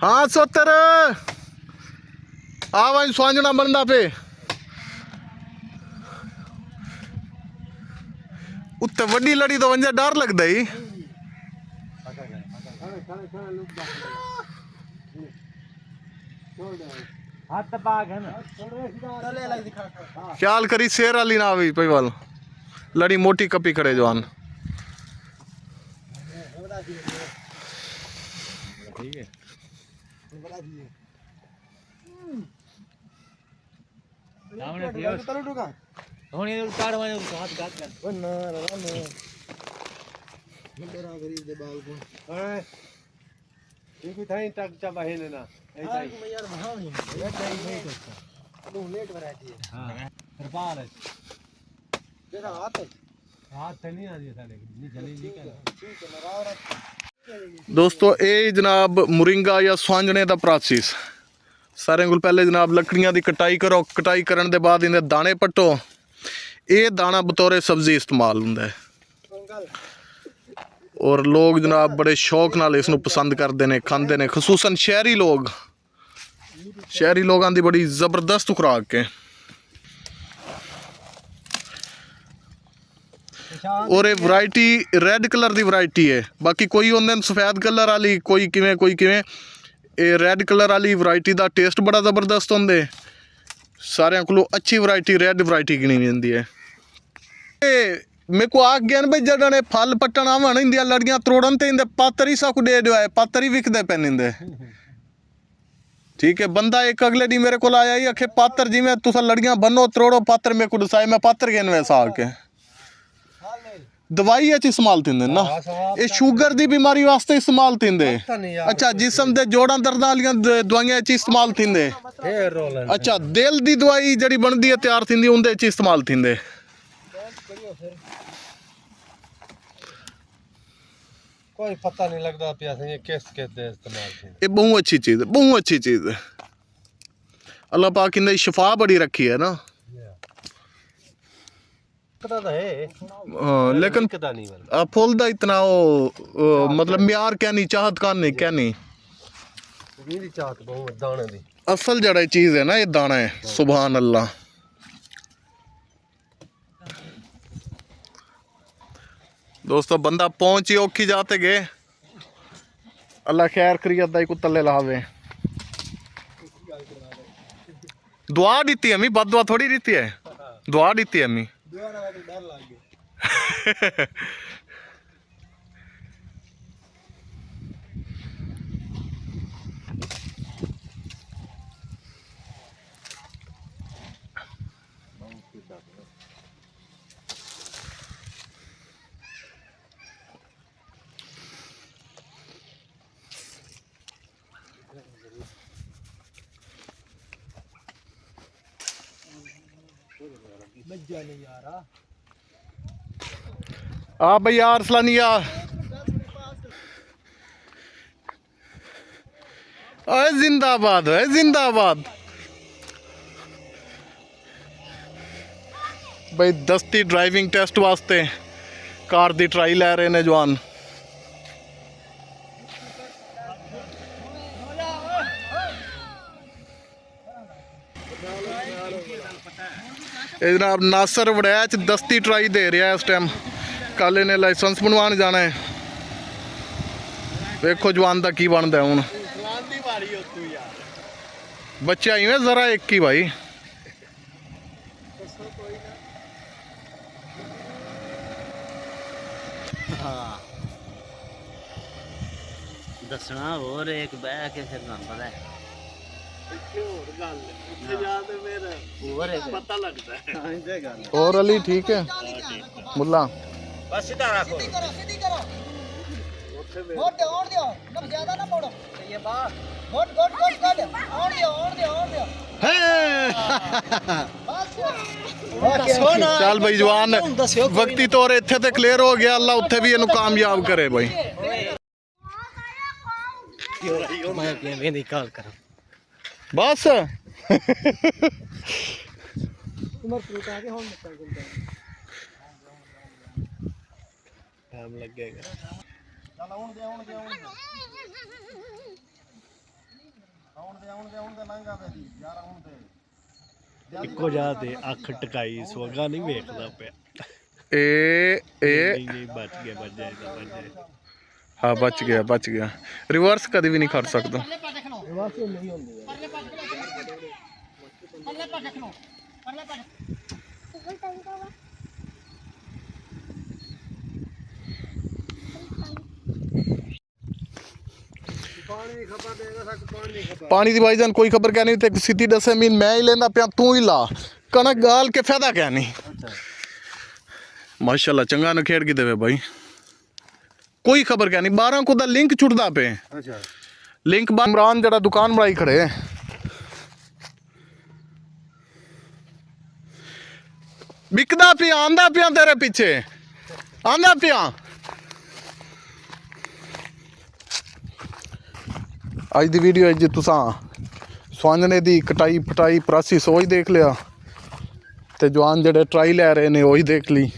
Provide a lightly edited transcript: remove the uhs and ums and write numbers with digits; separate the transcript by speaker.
Speaker 1: हाँ 70 आ वही स्वांजना बंदा पे उत्ते वड्डी लड़ी तो वंजा डर लगदा ही ख्याल करी शेर वाली ना आवी पई वाल लड़ी मोटी कपी खड़े जवान ठीक है दोस्तों ये जनाब मुरिंगा या स्वांजने का प्रोसेस सारे को पहले जनाब लकड़ियां की कटाई करो कटाई करने के बाद इन्हें दाने पट्टो ये दाना बतौरे सब्जी इस्तेमाल होंदा है और लोग जनाब बड़े शौक नाल इसनू पसंद करते हैं खाते हैं खसूसन शहरी लोगों की बड़ी ज़बरदस्त खुराक है और ये वैरायटी रेड कलर की वैरायटी है बाकी कोई होंगे सफेद कलर वाली कोई किवें ये रेड कलर वाली वैरायटी का टेस्ट बड़ा ज़बरदस्त होंगे सारे को अच्छी वैरायटी रेड वैरायटी गिनी जाती है मेरे को आख गया भाई जड़ा ने फल पट्टन आवन इंदिया लड़ियां त्रोड़न तो इंदे पात्र ही सब दे दो है पात्र ही विकते पे इंदे ठीक है बंदा एक अगले डी मेरे को आया ही आखे पात्र जिमें तुसा लड़ियां बनो त्रोड़ो पात्र मेरे को दसाए मैं पात्र कहने वैसा आके दवाई इस्तेमाल थी ना ये शुगर की बीमारी वास्ते इस्तेमाल थी अच्छा जिसम के जोड़ा दर्द वाली दवाइयां इस्तेमाल थी अच्छा दिल की दवाई जी बनती है तैयार थी उनके इस्तेमाल थी
Speaker 2: कोई पता नहीं लगता पिया ये किस कहते इस्तेमाल थी
Speaker 1: ये बहुत अच्छी चीज़ है अल्लाह पाक इन्हें शिफा बड़ी रखी है ना
Speaker 2: पता तो है
Speaker 1: लेकिन फुल दा इतना वो मतलब म्यार क्या नहीं चाहत का नहीं क्या नहीं
Speaker 2: मेरी चाहत बहुत दाने दी
Speaker 1: असल जड़ा चीज़ है ना ये दाना है सुभान अल्लाह दोस्तों बंदा पहुंच ही औखी जाते गए अल्लाह खैर करिए अद्दा को तले लावे दुआ दी अम्मी बद दुआ थोड़ी दी है दुआ दी अम्मी आ भाई यार सलानिया जिंदाबाद है जिंदाबाद भाई दस्ती ड्राइविंग टेस्ट वास्ते कार दी ट्राई लै रहे ने जवान जनाब नासर वड़ैच दस्ती ट्राई दे रहा है इस टाइम कल इन्हें लाइसेंस बनवाने जाना है देखो जवान का की बनता है हूँ बच्चे आई हैं जरा एक ही भाई
Speaker 3: दसना और एक बह के फिर पता है
Speaker 1: और अली ठीक है मुल्ला
Speaker 3: बस सीधा रखो
Speaker 4: मोड़ दियो ना ज्यादा ना मोड़ो ये बात मोड़ दियो
Speaker 1: चल भाई जवान वक्ती तौर इत्थे ते क्लियर हो गया अल्लाह उत्थे भी इन्हू कामयाब करे भाई
Speaker 3: मैं निकाल कर
Speaker 1: बस
Speaker 2: टाइम लगेगा
Speaker 4: ਚੱਲ ਆਉਣ ਦੇ ਲੰਘਾ ਦੇ ਦੀ ਯਾਰ ਆਉਣ ਦੇ
Speaker 2: ਇੱਕੋ ਜਾ ਤੇ ਅੱਖ ਟਕਾਈ ਸੋਗਾ ਨਹੀਂ ਵੇਖਦਾ ਪਿਆ
Speaker 1: ਇਹ
Speaker 2: ਨਹੀਂ ਬਚ ਜਾਏਗਾ
Speaker 1: ਹਾਂ ਬਚ ਗਿਆ ਰਿਵਰਸ ਕਦੇ ਵੀ ਨਹੀਂ ਕਰ ਸਕਦਾ
Speaker 4: ਪਰਲੇ ਪਾਸੇ ਖਲੋ
Speaker 2: ਵਾਸੇ ਨਹੀਂ ਹੁੰਦੀ
Speaker 4: ਪਰਲੇ ਪਾਸੇ ਖਲੋ ਪਰਲੇ ਪਾਸੇ
Speaker 2: ਪਾਣੀ ਖਬਰ ਦੇਗਾ ਸਕ ਪਾਣੀ ਨਹੀਂ ਖਬਰ
Speaker 1: ਪਾਣੀ ਦੀ ਭਾਈਜਾਨ ਕੋਈ ਖਬਰ ਕਹਿ ਨਹੀਂ ਤੇ ਸਿੱਧੀ ਦੱਸੇ ਮੀਨ ਮੈਂ ਹੀ ਲੈਂਦਾ ਪਿਆ ਤੂੰ ਹੀ ਲਾ ਕਣਕ ਗਾਲ ਕੇ ਫਾਇਦਾ ਕਿਆ ਨਹੀਂ ਮਾਸ਼ਾਅੱਲਾ ਚੰਗਾ ਨਖੇੜ ਕੇ ਦੇਵੇ ਭਾਈ ਕੋਈ ਖਬਰ ਕਹਿ ਨਹੀਂ 12 ਕੋ ਦਾ ਲਿੰਕ ਛੁੱਟਦਾ ਪਏ
Speaker 2: ਅੱਛਾ
Speaker 1: ਲਿੰਕ ਇਮਰਾਨ ਜਿਹੜਾ ਦੁਕਾਨ ਬਣਾਈ ਖੜੇ ਵਿਕਦਾ ਪਿਆ ਆਂਦਾ ਪਿਆ ਤੇਰੇ ਪਿੱਛੇ ਆਂਦਾ ਪਿਆ ਅੱਜ ਦੀ ਵੀਡੀਓ ਅੱਜ ਤੁਸਾਂ ਸਵਾਂਜਣੇ ਦੀ ਕਟਾਈ ਫਟਾਈ ਪ੍ਰਾਸੀ ਸੋਚ ਦੇਖ ਲਿਆ ਤੇ ਜਵਾਨ ਜਿਹੜੇ ਟਰਾਈ ਲੈ ਰਹੇ ਨੇ ਉਹੀ ਦੇਖ ਲਈ